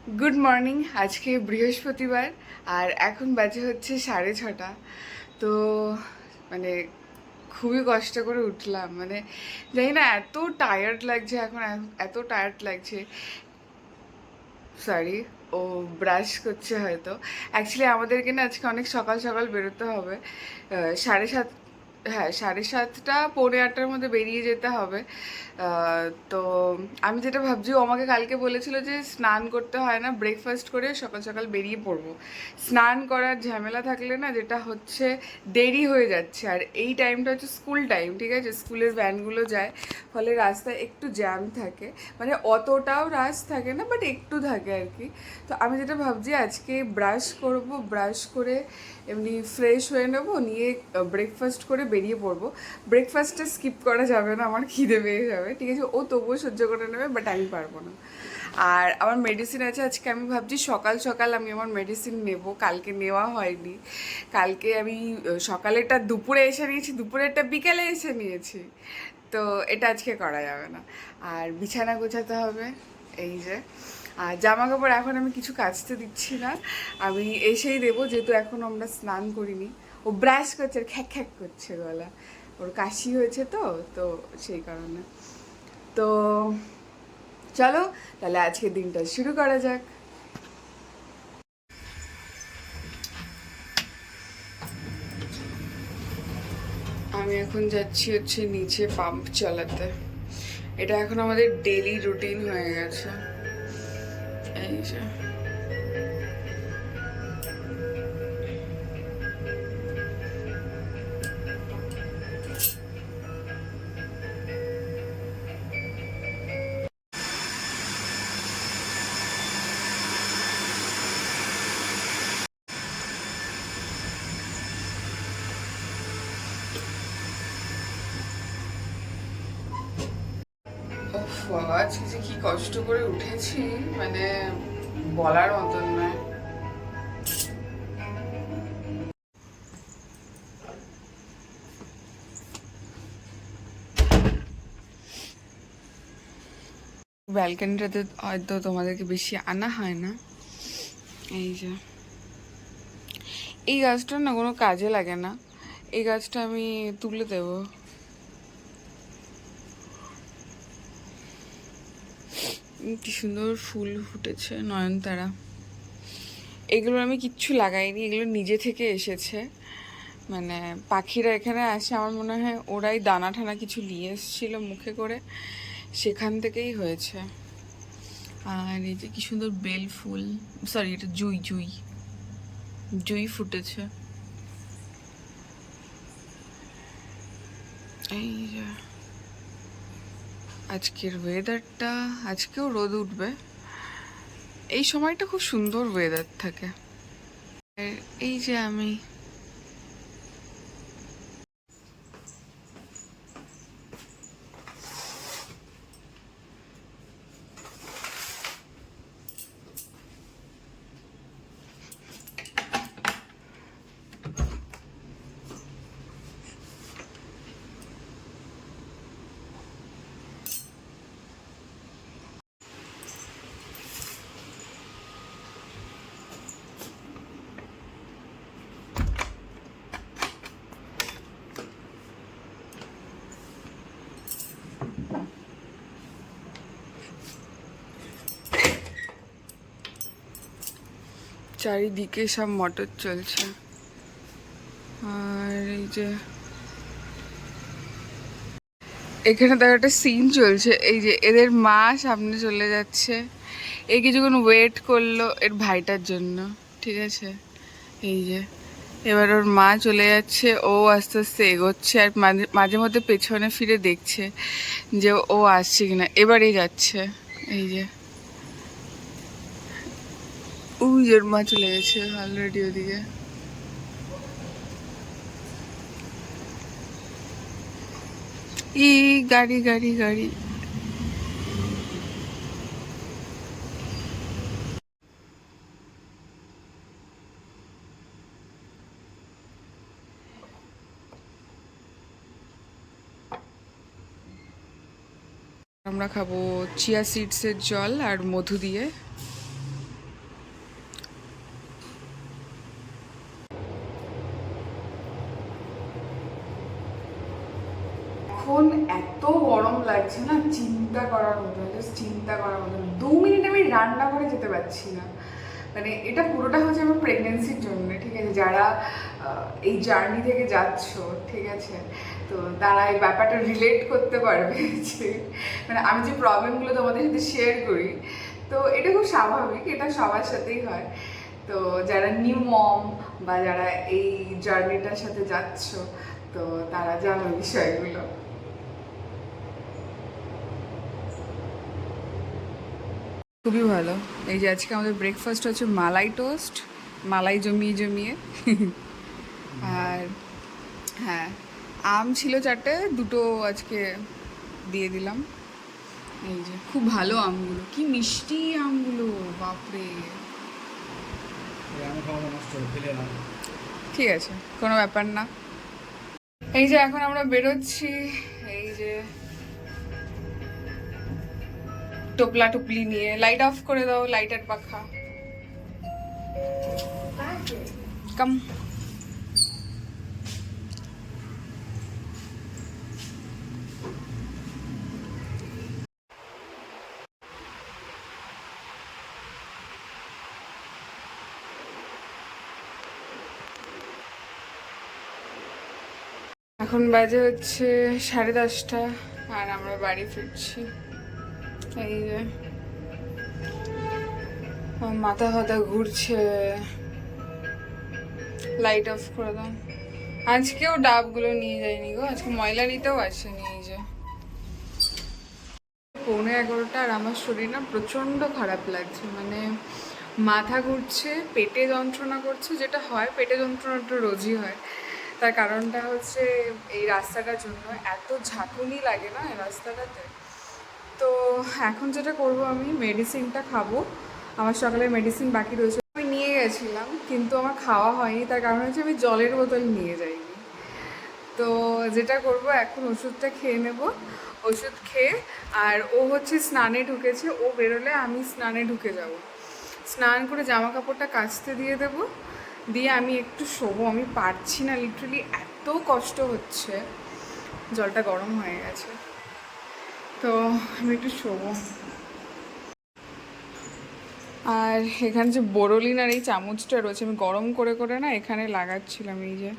Good morning. আজকে বৃহস্পতিবার আর এখন বাজে হচ্ছে 6:30। তো মানে খুবই কষ্ট করে উঠলাম, মানে জানি না এত টায়ার্ড লাগছে এখন, এত টায়ার্ড লাগছে। সরি, ও ব্রাশ করছে হয়তো। অ্যাকচুয়ালি আমাদেরকে না আজকে অনেক সকাল সকাল বেরোতে হবে। 7:30, হ্যাঁ 7:30 পৌনে 8টার মধ্যে বেরিয়ে যেতে হবে। তো আমি যেটা ভাবছি, ও আমাকে কালকে বলেছিল যে স্নান করতে হয় না, ব্রেকফাস্ট করে সকাল সকাল বেরিয়ে পড়বো। স্নান করার ঝামেলা থাকলে না যেটা হচ্ছে দেরি হয়ে যাচ্ছে, আর এই টাইমটা হচ্ছে স্কুল টাইম, ঠিক আছে, স্কুলের ভ্যানগুলো যায়, ফলে রাস্তায় একটু জ্যাম থাকে। মানে অতটাও রাশ থাকে না, বাট একটু থাকে আর কি। তো আমি যেটা ভাবছি আজকে ব্রাশ করব, ব্রাশ করে এমনি ফ্রেশ হয়ে নেব, নিয়ে ব্রেকফাস্ট করে বেরিয়ে পড়বো। ব্রেকফাস্টটা স্কিপ করা যাবে না, আমার খিদে পেয়ে যাবে, ঠিক আছে, ও তবুও সহ্য করে নেবে, বাট আমি পারবো না। আর আমার মেডিসিন আছে আজকে, আমি ভাবছি সকাল সকাল আমি আমার মেডিসিন নেব, কালকে নেওয়া হয়নি। কালকে আমি সকালেরটা দুপুরে এসে নিয়েছি, দুপুরেরটা বিকেলে এসে নিয়েছি। তো এটা আজকে করা যাবে না। আর বিছানা গোছাতে হবে, এই যে। আর জামা কাপড় এখন আমি কিছু কাচতে দিচ্ছি না, আমি এসেই দেবো, যেহেতু এখন আমরা স্নান করিনি। ও ব্রাশ করছে আর খ্যাক খ্যাক করছে গলা, ওর কাশি হয়েছে তো, তো সেই কারণে। তো চলো তাহলে আজকে দিনটা শুরু করা যাক। আমি এখন যাচ্ছি হচ্ছে নিচে পাম্প চালাতে। এটা এখন আমাদের ডেইলি রুটিন হয়ে গেছে, এই যে। ওফ বাবা, আজকে যে কি কষ্ট করে উঠেছি, মানে বলার মতন নয়। ব্যালকনিটাতে হয়তো তোমাদেরকে বেশি আনা হয় না, এই যে। এই গাছটা না কোনো কাজে লাগে না, এই গাছটা আমি তুলে দেব। কি সুন্দর ফুল ফুটেছে, নয়নতারা। এগুলো আমি কিচ্ছু লাগাইনি, এগুলো নিজে থেকে এসেছে। মানে পাখিরা এখানে আসে, আমার মনে হয় ওরাই দানা ঠানা কিছু নিয়ে এসেছিলো মুখে করে, সেখান থেকেই হয়েছে। আর এই যে কি সুন্দর বেল ফুল, সরি এটা জুই, জুই জুই ফুটেছে, এই যে। আজকের ওয়েদারটা, আজকেও রোদ উঠবে, এই সময়টা খুব সুন্দর ওয়েদার থাকে। আর এই যে আমি চারিদিকে সব মটর চলছে। আর এই যে এখানে তার একটা সিন চলছে, এই যে এদের মা সামনে চলে যাচ্ছে, এই কিছুক্ষণ ওয়েট করলো এর ভাইটার জন্য, ঠিক আছে, এই যে। এবার ওর মা চলে যাচ্ছে, ও আস্তে আস্তে এগোচ্ছে, আর মাঝে মাঝে মধ্যে পেছনে ফিরে দেখছে যে ও আসছে কিনা, এবারে যাচ্ছে, এই যে। ওই ওর মা চলে গেছে অলরেডি ওদিকে। এই গাড়ি গাড়ি গাড়ি। আমরা খাবো চিয়া সিডসের জল আর মধু দিয়ে। এখন এত গরম লাগছে না, চিন্তা করার মতো, জাস্ট চিন্তা করার মতো। 2 মিনিট আমি রান্না করে যেতে পারছি না। মানে এটা পুরোটা হচ্ছে আমার প্রেগনেন্সির জন্য, ঠিক আছে? যারা এই জার্নি থেকে যাচ্ছ, ঠিক আছে, তো তারা এই ব্যাপারটা রিলেট করতে পারবে যে মানে আমি যে প্রবলেমগুলো তোমাদের সাথে শেয়ার করি, তো এটা খুব স্বাভাবিক, এটা সবার সাথেই হয়। তো যারা নিউ মম বা যারা এই জার্নিটার সাথে যাচ্ছ, তো তারা জানো বিষয়গুলো। খুবই ভালো। এই যে আজকে আমাদের ব্রেকফাস্ট হচ্ছে মালাই টোস্ট, মালাই জমিয়ে জমিয়ে। আর হ্যাঁ, আম ছিল 4টে, 2টো আজকে দিয়ে দিলাম। এই যে খুব ভালো আমগুলো, কি মিষ্টি আমগুলো, বাপরে। ঠিক আছে, কোনো ব্যাপার না। এই যে এখন আমরা বেরোচ্ছি, এই যে টোপলা টুপলি নিয়ে। লাইট অফ করে দাও, লাইটের পাখা। কাম। এখন বাজে হচ্ছে 10:30, আর আমরা বাড়ি ফিরছি। এই যে আমার মাথা ফাথা ঘুরছে। লাইট অফ করে দাও। আজকেও ডাবগুলো নিয়ে যাইনি গো, আজকে ময়লা নিতেও আসেনি। এই যে 11:45, আর আমার শরীর না প্রচণ্ড খারাপ লাগছে, মানে মাথা ঘুরছে, পেটে যন্ত্রণা করছে, যেটা হয় পেটে যন্ত্রণাটা রোজই হয়। তার কারণটা হচ্ছে এই রাস্তাটার জন্য এত ঝাঁকুনি লাগে না এই রাস্তাটাতে। তো এখন যেটা করব, আমি মেডিসিনটা খাবো। আমার সকালে মেডিসিন বাকি রয়েছে, আমি নিয়ে গেছিলাম, কিন্তু আমার খাওয়া হয়নি। তার কারণ হচ্ছে আমি জলের বোতল নিয়ে যাইনি। তো যেটা করব, এখন ওষুধটা খেয়ে নেব। ওষুধ খেয়ে, আর ও হচ্ছে স্নানে ঢুকেছে, ও বেরোলে আমি স্নানে ঢুকে যাব। স্নান করে জামা কাপড়টা কাচতে দিয়ে দেবো, দিয়ে আমি একটু শোবো। আমি পারছি না, লিটারালি এত কষ্ট হচ্ছে, জলটা গরম হয়ে গেছে, তো আমি একটু শোবো। আর এখানে যে বোরোলিন আর এই চামচটা রয়েছে, আমি গরম করে করে না এখানে লাগাচ্ছিলাম। এই যে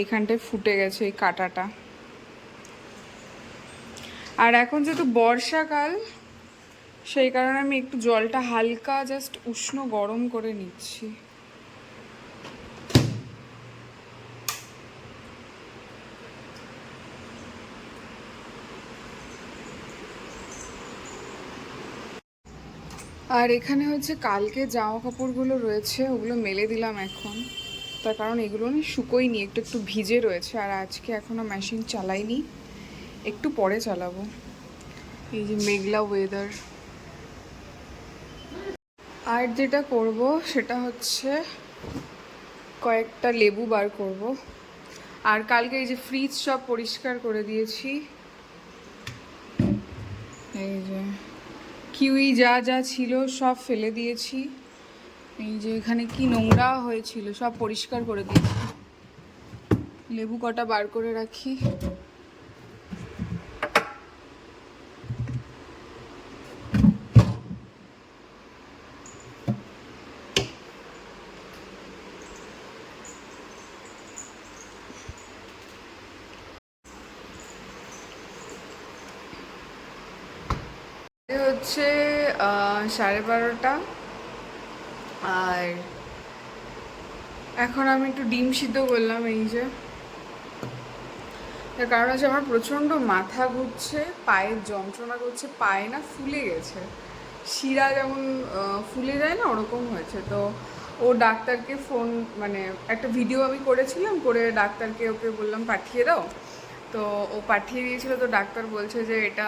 এইখানটায় ফুটে গেছে এই কাঁটাটা। আর এখন যেহেতু বর্ষাকাল, সেই কারণে আমি একটু জলটা হালকা জাস্ট উষ্ণ গরম করে নিচ্ছি। আর এখানে হচ্ছে কালকে জামা কাপড়গুলো রয়েছে, ওগুলো মেলে দিলাম এখন, তার কারণ এগুলো না শুকোয়নি, একটু একটু ভিজে রয়েছে। আর আজকে এখনও মেশিন চালাইনি, একটু পরে চালাবো। এই যে মেঘলা ওয়েদার। আর যেটা করব সেটা হচ্ছে কয়েকটা লেবু বার করব। আর কালকে এই যে ফ্রিজ সব পরিষ্কার করে দিয়েছি। এই যে কিউই যা যা ছিল সব ফেলে দিয়েছি। এই যে এখানে কি নোংরা হয়েছিল সব পরিষ্কার করে দিয়েছি। লেবু কটা বার করে রাখি। হচ্ছে 12:30, আর এখন আমি একটু ডিম সিদ্ধ করলাম। এই যে তার কারণ হচ্ছে আমার প্রচণ্ড মাথা ঘুরছে, পায়ের যন্ত্রণা করছে, পায়ে না ফুলে গেছে, শিরা যেমন ফুলে যায় না, ওরকম হয়েছে। তো ও ডাক্তারকে ফোন, মানে একটা ভিডিও আমি করেছিলাম, করে ডাক্তারকে ওকে বললাম পাঠিয়ে দাও। তো ও পাঠিয়ে দিয়েছিল। তো ডাক্তার বলছে যে এটা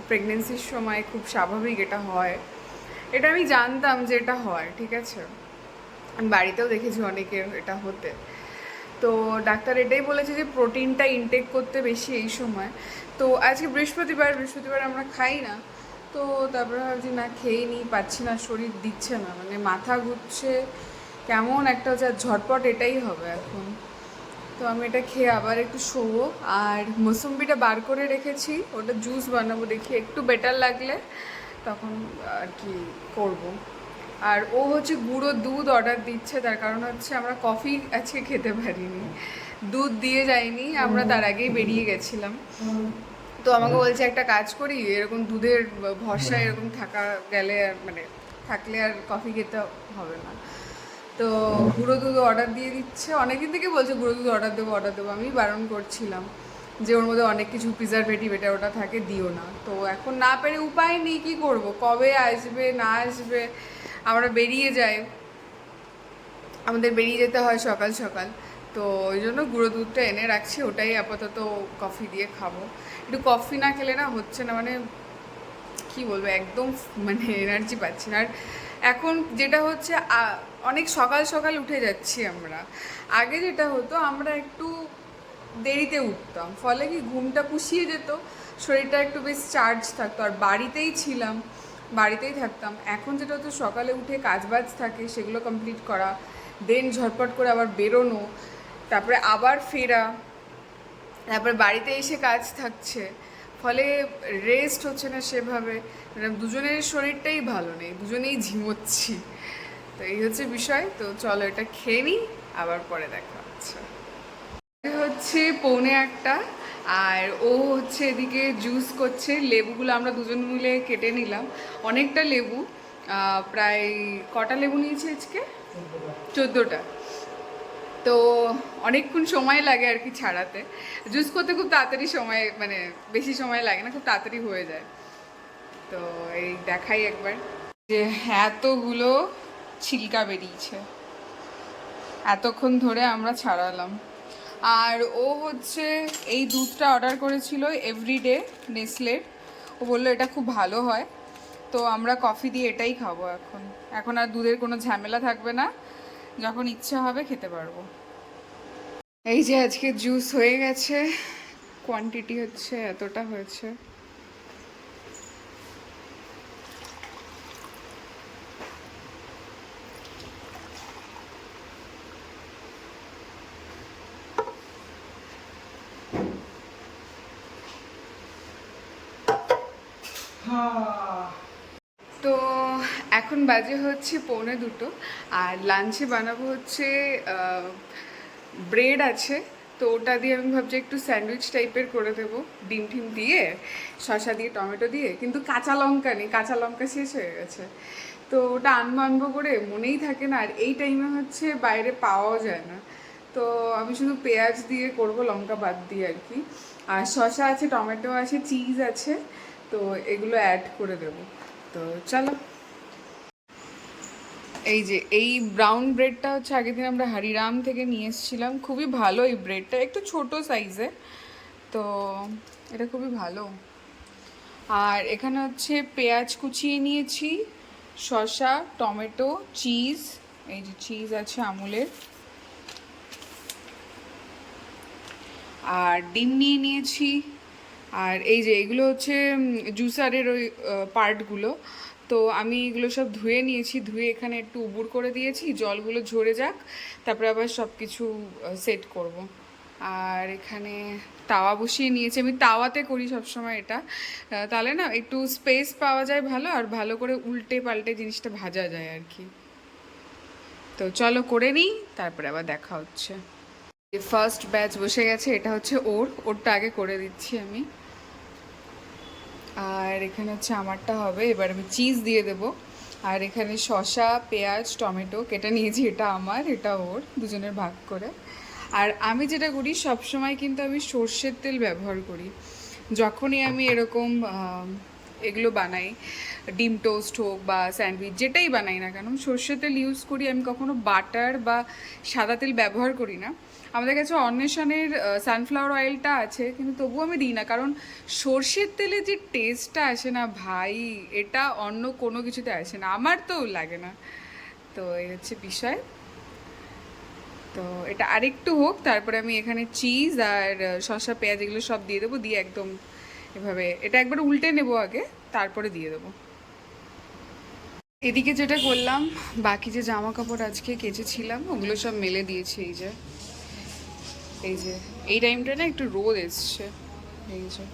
প্রেগনেন্সির সময় খুব স্বাভাবিক, এটা হয়। এটা আমি জানতাম যে এটা হয়, ঠিক আছে, আমি বাড়িতেও দেখেছি অনেকের এটা হতে। তো ডাক্তার এটাই বলেছে যে প্রোটিনটা ইনটেক করতে বেশি এই সময়। তো আজকে বৃহস্পতিবার, বৃহস্পতিবার আমরা খাই না। তো তারপরে ভাবছি না, খেয়ে নিই, পাচ্ছি না, শরীর দিচ্ছে না, মানে মাথা ঘুরছে কেমন একটা হচ্ছে, ঝটপট এটাই হবে এখন। তো আমি এটা খেয়ে আবার একটু শোবো। আর মৌসুম্বিটা বার করে রেখেছি, ওটা জুস বানাবো, দেখি একটু বেটার লাগলে তখন আর কি করব। আর ও হচ্ছে গুঁড়ো দুধ অর্ডার দিচ্ছে, তার কারণ হচ্ছে আমরা কফি আজকে খেতে পারিনি, দুধ দিয়ে যায়নি, আমরা তার আগেই বেরিয়ে গেছিলাম। তো আমাকে বলছে একটা কাজ করি, এরকম দুধের ভরসায় এরকম থাকা গেলে আর মানে থাকলে আর কফি খেতে হবে না। তো গুঁড়ো দুধ অর্ডার দিয়ে দিচ্ছে, অনেকদিন থেকে বলছে গুঁড়ো দুধ অর্ডার দেবো অর্ডার দেবো, আমি বারণ করছিলাম যে ওর মধ্যে অনেক কিছু প্রিজারভেটিভ এটা ওটা থাকে, দিও না। তো এখন না পেরে উপায় নেই, কী করব, কবে আসবে না আসবে, আমরা বেরিয়ে যাই, আমাদের বেরিয়ে যেতে হয় সকাল সকাল। তো ওই জন্য গুঁড়ো দুধটা এনে রাখছি, ওটাই আপাতত কফি দিয়ে খাবো। একটু কফি না খেলে না হচ্ছে না, মানে কি বলবো, একদম মানে এনার্জি পাচ্ছি না। আর এখন যেটা হচ্ছে অনেক সকাল সকাল উঠে যাচ্ছি আমরা। আগে যেটা হতো আমরা একটু দেরিতে উঠতাম, ফলে কি ঘুমটা পুষিয়ে যেত, শরীরটা একটু বেশ চার্জ থাকতো, আর বাড়িতেই ছিলাম, বাড়িতেই থাকতাম। এখন যেটা হতো সকালে উঠে কাজবাজ থাকে, সেগুলো কমপ্লিট করা, দেন ঝটপট করে আবার বেরোনো, তারপরে আবার ফেরা, তারপরে বাড়িতে এসে কাজ থাকছে, ফলে রেস্ট হচ্ছে না সেভাবে। মানে দুজনের শরীরটাই ভালো নেই, দুজনেই ঝিমোচ্ছি। তো এই হচ্ছে বিষয়। তো চলো এটা খেয়ে নিই, আবার পরে দেখা হচ্ছে। হচ্ছে 1:45, আর ও হচ্ছে এদিকে জুস করছে। লেবুগুলো আমরা দুজন মিলে কেটে নিলাম, অনেকটা লেবু, প্রায় কটা লেবু নিয়েছি আজকে, 14টা। তো অনেকক্ষণ সময় লাগে আর কি ছাড়াতে। জুস করতে খুব তাড়াতাড়ি সময়, মানে বেশি সময় লাগে না, খুব তাড়াতাড়ি হয়ে যায়। তো এই দেখাই একবার যে এতগুলো ছিলকা বেরিয়েছে, এতক্ষণ ধরে আমরা ছাড়ালাম। আর ও হচ্ছে এই দুধটা অর্ডার করেছিল এভরিডে নেসলের, ও বললো এটা খুব ভালো হয়। তো আমরা কফি দিয়ে এটাই খাবো এখন। এখন আর দুধের কোনো ঝামেলা থাকবে না, যখন ইচ্ছা হবে খেতে পারবো। এই যে আজকে জুস হয়ে গেছে, কোয়ান্টিটি হচ্ছে এতটা হয়েছে। তো এখন বাজে হচ্ছে 1:45, আর লাঞ্চে বানাবো হচ্ছে ব্রেড আছে, তো ওটা দিয়ে আমি ভাবছি একটু স্যান্ডউইচ টাইপের করে দেবো, ডিম টিম দিয়ে, শসা দিয়ে, টমেটো দিয়ে। কিন্তু কাঁচা লঙ্কা নেই, কাঁচা লঙ্কা শেষ হয়ে গেছে। তো ওটা আনবো আনবো করে মনেই থাকে না, আর এই টাইমে হচ্ছে বাইরে পাওয়াও যায় না। তো আমি শুধু পেঁয়াজ দিয়ে করব, লঙ্কা বাদ দিয়ে আর কি। আর শসা আছে, টমেটো আছে, চিজ আছে, তো এগুলো অ্যাড করে দেবো। তো চলো। এই যে এই ব্রাউন ব্রেডটা হচ্ছে আগের দিন আমরা হরিরাম থেকে নিয়ে এসেছিলাম, খুবই ভালো এই ব্রেডটা, একটু ছোট সাইজে, তো এটা খুবই ভালো। আর এখানে হচ্ছে পেঁয়াজ কুচিয়ে নিয়েছি, শসা, টমেটো, চিজ, এই যে চিজ আছে আমুলের, আর ডিম নিয়ে নিয়েছি। আর এই যে এগুলো হচ্ছে জুসারের ওই পার্টগুলো, তো আমি এগুলো সব ধুয়ে নিয়েছি, ধুয়ে এখানে একটু উবুর করে দিয়েছি, জলগুলো ঝরে যাক, তারপরে আবার সব কিছু সেট করব। আর এখানে তাওয়া বসিয়ে নিয়েছি, আমি তাওয়াতে করি সবসময় এটা, তাহলে না একটু স্পেস পাওয়া যায় ভালো, আর ভালো করে উল্টে পাল্টে জিনিসটা ভাজা যায় আর কি। তো চলো করে নিই, তারপরে আবার দেখা হচ্ছে। ফার্স্ট ব্যাচ বসে গেছে, এটা হচ্ছে ওরটা আগে করে দিচ্ছি আমি। আর এখানে হচ্ছে আমারটা হবে, এবার আমি চিজ দিয়ে দেবো। আর এখানে শসা, পেঁয়াজ, টমেটো কেটে নিয়েছি, এটা আমার, এটা ওর, দুজনের ভাগ করে। আর আমি যেটা করি সবসময় কিন্তু আমি সর্ষের তেল ব্যবহার করি যখনই আমি এরকম এগুলো বানাই, ডিম টোস্ট হোক বা স্যান্ডউইচ যেটাই বানাই না কেন, সর্ষের তেল ইউজ করি আমি, কখনো বাটার বা সাদা তেল ব্যবহার করি না। আমাদের কাছে অন্বেষণের সানফ্লাওয়ার অয়েলটা আছে, কিন্তু তবুও আমি দিই না, কারণ সর্ষের তেলে যে টেস্টটা আসে না ভাই, এটা অন্য কোনো কিছুতে আসে না, আমার তো লাগে না। তো এই হচ্ছে বিষয়। তো এটা আরেকটু হোক, তারপরে আমি এখানে চিজ আর শসা, পেঁয়াজ এগুলো সব দিয়ে দেবো, দিয়ে একদম এভাবে এটা একবার উল্টে নেবো আগে, তারপরে দিয়ে দেবো। এদিকে যেটা করলাম, বাকি যে জামা কাপড় আজকে কেচেছিলাম ওগুলো সব মেলে দিয়েছি, এই যে এই যে এই টাইমটা না একটু রোদ এসছে, এই যে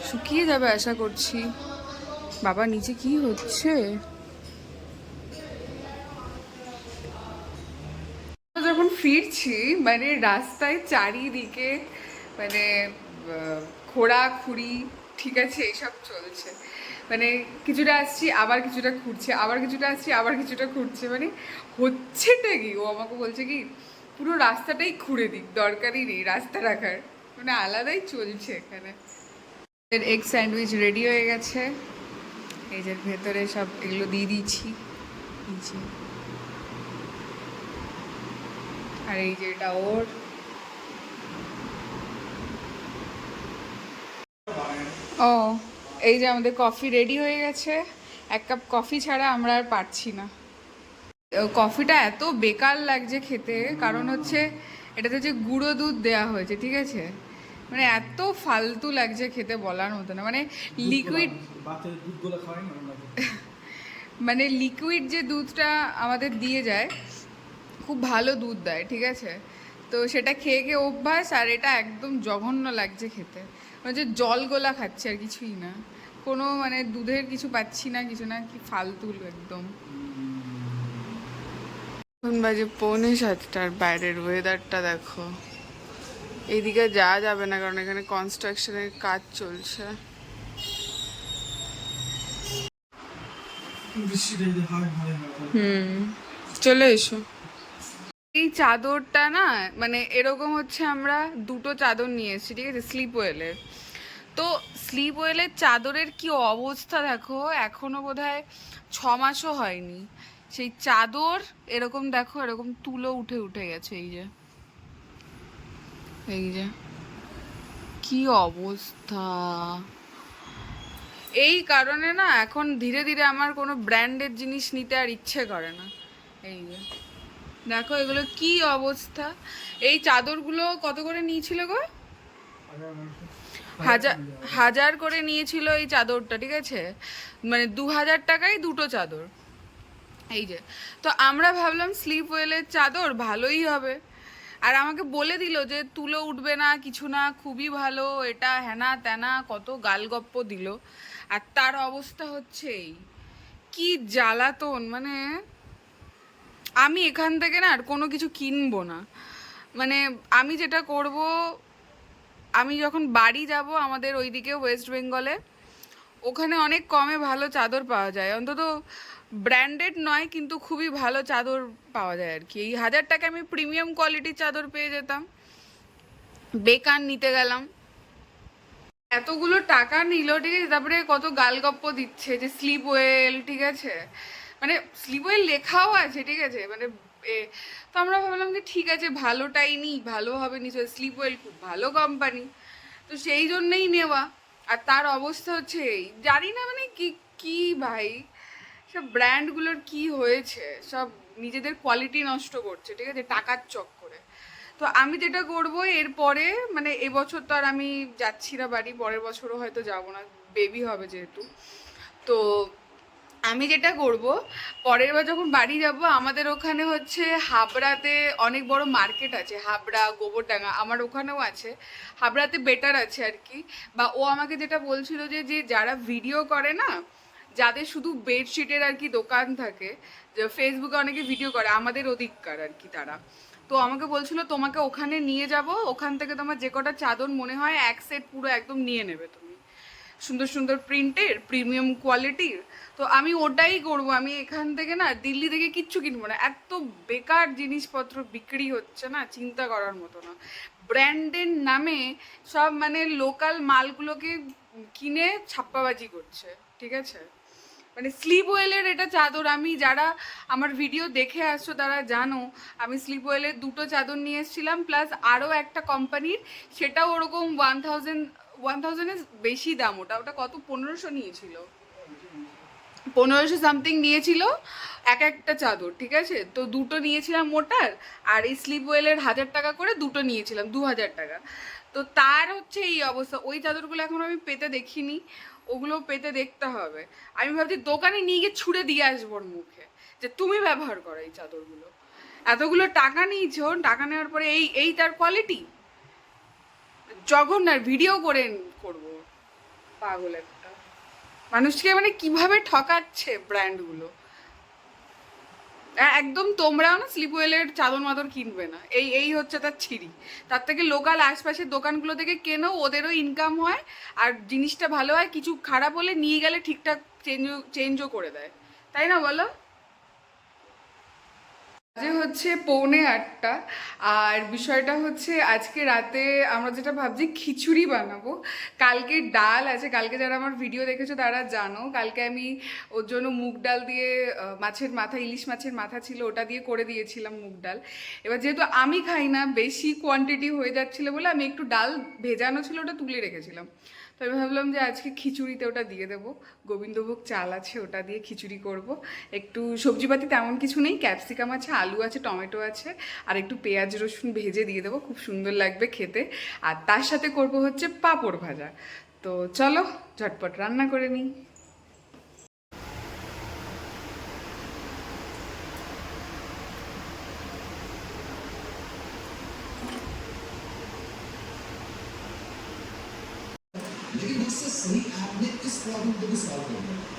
শুকিয়ে যাবে আশা করছি। বাবা নিচে কি হচ্ছে? যখন ফিরছি মানে রাস্তায় চারিদিকে মানে খোঁড়াখুড়ি, ঠিক আছে, এইসব চলছে। মানে কিছুটা আসছি আবার কিছুটা খুঁড়ছে, আবার কিছুটা আসছি আবার কিছুটা খুঁড়ছে, মানে হচ্ছেটা কি? ও আমাকে বলছে কি পুরো রাস্তাটাই খুঁড়ে দিক, দরকারই নেই রাস্তা রাখার, মানে আলাদাই চলছে এখানে। এগ স্যান্ডউইচ রেডি হয়ে গেছে, এই যে ভেতরে সব এগুলো দিয়ে দিচ্ছি, আর এই যে এটা ওর। ও, এই যে আমাদের কফি রেডি হয়ে গেছে। এক কাপ কফি ছাড়া আমরা আর পারছি না। কফিটা এত বেকার লাগছে খেতে, কারণ হচ্ছে এটাতে যে গুঁড়ো দুধ দেওয়া হয়েছে, ঠিক আছে, মানে এত ফালতু লাগছে খেতে বলার মতো না। মানে লিকুইড, মানে লিকুইড যে দুধটা আমাদের দিয়ে যায়, খুব ভালো দুধ দেয়, ঠিক আছে, তো সেটা খেয়ে খেয়ে অভ্যাস, আর এটা একদম জঘন্য লাগছে খেতে, মানে যে জল গোলা খাচ্ছে আর কিছুই না, কোনো মানে দুধের কিছু পাচ্ছি না, কিছু না, কি ফালতু একদম। এখন বাজে 6:45, বাইরের ওয়েদারটা দেখো। এইদিকে যাওয়া যাবে না কারণ এখানে কনস্ট্রাকশনের কাজ চলছে। চলে এসো। এই চাদরটা না, মানে এরকম হচ্ছে, আমরা দুটো চাদর নিয়ে এসেছি, ঠিক আছে, স্লিপ ওয়েলের। তো স্লিপ ওয়েলের চাদরের কি অবস্থা দেখো, এখনো বোধহয় 6 মাসও হয়নি, সেই চাদর এরকম দেখো, এরকম তুলো উঠে উঠে গেছে, এই যে, এই যে কি অবস্থা। এই কারণে না এখন ধীরে ধীরে আমার কোনো ব্র্যান্ডের জিনিস নিতে আর ইচ্ছে করে না। এই যে দেখো এগুলো কি অবস্থা। এই চাদরগুলো কত করে নিয়েছিল গো? 1000 করে নিয়েছিল এই চাদরটা, ঠিক আছে, মানে 2000 টাকায় দুটো চাদর। এই যে, তো আমরা ভাবলাম স্লিপ ওয়েলের চাদর ভালোই হবে, আর আমাকে বলে দিল যে তুলো উঠবে না, কিছু না, খুবই ভালো এটা, হ্যানা ত্যানা কত গালগপ্প দিল, আর তার অবস্থা হচ্ছে এই, কি জ্বালাতন। মানে আমি এখান থেকে না আর কোনো কিছু কিনবো না, মানে আমি যেটা করব, আমি যখন বাড়ি যাব আমাদের ওইদিকে ওয়েস্ট বেঙ্গলে, ওখানে অনেক কমে ভালো চাদর পাওয়া যায়, অন্তত ব্র্যান্ডেড নয় কিন্তু খুবই ভালো চাদর পাওয়া যায় আর কি। এই 1000 টাকায় আমি প্রিমিয়াম কোয়ালিটির চাদর পেয়ে যেতাম, বেকার নিতে গেলাম। এতগুলো টাকা নিল, ঠিক আছে, তারপরে কত গালগপ্প দিচ্ছে যে স্লিপ ওয়েল, ঠিক আছে, মানে স্লিপ ওয়েল লেখাও আছে, ঠিক আছে, মানে তো আমরা ভাবলাম যে ঠিক আছে ভালোটাই নিই, ভালো হবে নিশ্চয়, স্লিপ ওয়েল খুব ভালো কোম্পানি, তো সেই জন্যই নেওয়া। আর তার অবস্থা হচ্ছে এই, জানি না মানে কি কি ভাই, সব ব্র্যান্ডগুলোর কি হয়েছে, সব নিজেদের কোয়ালিটি নষ্ট করছে, ঠিক আছে, টাকার চক্করে। তো আমি যেটা করব এরপরে, মানে এবছর তো আর আমি যাচ্ছি না বাড়ি, পরের বছরও হয়তো যাব না, বেবি হবে যেহেতু। তো আমি যেটা করব, পরের বার যখন বাড়ি যাব, আমাদের ওখানে হচ্ছে হাবড়াতে অনেক বড় মার্কেট আছে, হাবড়া গোবরডাঙ্গা, আমার ওখানেও আছে, হাবড়াতে বেটার আছে আর কি। বা ও আমাকে যেটা বলছিল যে যে যারা ভিডিও করে না, যাদের শুধু বেডশিটের আর কি দোকান থাকে, যে ফেসবুকে অনেকে ভিডিও করে আমাদের ওদিককার আর কি, তারা তো আমাকে বলছিল তোমাকে ওখানে নিয়ে যাব, ওখান থেকে তোমার যে কটা চাদর মনে হয় এক সেট পুরো একদম নিয়ে নেবে তুমি, সুন্দর সুন্দর প্রিন্টের প্রিমিয়াম কোয়ালিটির। তো আমি ওটাই করব, আমি এখান থেকে না দিল্লি থেকে কিচ্ছু কিনবো না, এত বেকার জিনিসপত্র বিক্রি হচ্ছে না চিন্তা করার মতো না, ব্র্যান্ডের নামে সব মানে লোকাল মালগুলোকে কিনে ছাপ্পাবাজি করছে, ঠিক আছে। মানে স্লিপ ওয়েলের এটা চাদর, আমি যারা আমার ভিডিও দেখে আসছো তারা জানো, আমি স্লিপ ওয়েলের দুটো চাদর নিয়ে এসেছিলাম, প্লাস আরও একটা কোম্পানির, সেটাও ওরকম 1000 বেশি দাম, ওটা ওটা কত 1500 নিয়েছিল, 1500 সামথিং নিয়েছিল এক একটা চাদর, ঠিক আছে, তো দুটো নিয়েছিলাম মোটার, আর এই স্লিপ ওয়েলের 1000 টাকা করে দুটো নিয়েছিলাম, 2000 টাকা। তো তার হচ্ছে এই অবস্থা। ওই চাদরগুলো এখন আমি পেতে দেখিনি, ওগুলো পেতে দেখতে হবে। আমি ভাবছি দোকানে নিয়ে গিয়ে ছুঁড়ে দিয়ে আসবো ওর মুখে যে তুমি ব্যবহার করো এই চাদরগুলো, এতগুলো টাকা নিয়েছো, টাকা নেওয়ার পরে এই এই তার কোয়ালিটি। জঘন্য। আর ভিডিও করে করবো, পাগল একটা। মানুষকে মানে কিভাবে ঠকাচ্ছে ব্র্যান্ডগুলো। একদম তোমরাও না স্লিপ ওয়েলের চাদর মাদর কিনবে না, এই এই হচ্ছে তার ছিরি। তার থেকে লোকাল আশপাশের দোকানগুলো থেকে কেনো, ওদেরও ইনকাম হয় আর জিনিসটা ভালো হয়। কিছু খারাপ হলে নিয়ে গেলে ঠিকঠাক চেঞ্জও করে দেয়, তাই না বলো? যে হচ্ছে 7:45। আর বিষয়টা হচ্ছে আজকে রাতে আমরা যেটা ভাবছি খিচুড়ি বানাবো। কালকে ডাল আছে, কালকে যারা আমার ভিডিও দেখেছো তারা জানো, কালকে আমি ওর জন্য মুগ ডাল দিয়ে মাছের মাথা, ইলিশ মাছের মাথা ছিল, ওটা দিয়ে করে দিয়েছিলাম মুগ ডাল। এবার যেহেতু আমি খাই না, বেশি কোয়ান্টিটি হয়ে যাচ্ছিলো বলে আমি একটু ডাল ভেজানো ছিল ওটা তুলে রেখেছিলাম। তো আমি ভাবলাম যে আজকে খিচুড়িতে ওটা দিয়ে দেবো। গোবিন্দভোগ চাল আছে, ওটা দিয়ে খিচুড়ি করব। একটু সবজিপাতি তেমন কিছু নেই, ক্যাপসিকাম আছে, আলু আছে, টমেটো আছে, আর একটু পেঁয়াজ রসুন ভেজে দিয়ে দেবো, খুব সুন্দর লাগবে খেতে। আর তার সাথে করব হচ্ছে পাঁপড় ভাজা। তো চলো ঝটপট রান্না করে নিই। लेकिन उससे सही आपने इस प्रॉब्लम को भी सॉल्व करना है।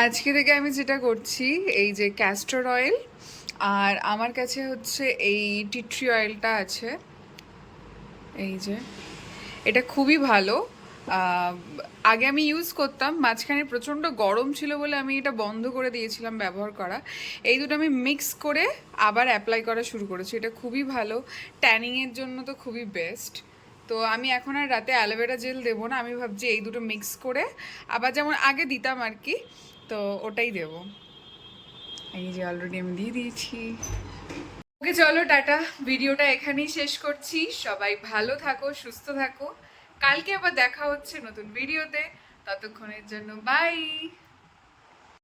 আজকে থেকে আমি যেটা করছি, এই যে ক্যাস্টর অয়েল, আর আমার কাছে হচ্ছে এই টি ট্রি অয়েলটা আছে, এই যে এটা খুবই ভালো। আগে আমি ইউজ করতাম, মাঝখানে প্রচণ্ড গরম ছিল বলে আমি এটা বন্ধ করে দিয়েছিলাম ব্যবহার করা। এই দুটো আমি মিক্স করে আবার অ্যাপ্লাই করা শুরু করেছি। এটা খুবই ভালো, ট্যানিংয়ের জন্য তো খুবই বেস্ট। তো আমি এখন আর রাতে অ্যালোভেরা জেল দেবো না, আমি ভাবছি এই দুটো মিক্স করে আবার যেমন আগে দিতাম আর কি, তো ওটাই দেবো। এই যে অলরেডি আমি দিয়ে দিয়েছি। ওকে চলো টাটা, ভিডিওটা এখানেই শেষ করছি। সবাই ভালো থাকো, সুস্থ থাকো। কালকে আবার দেখা হচ্ছে নতুন ভিডিওতে, ততক্ষণের জন্য বাই।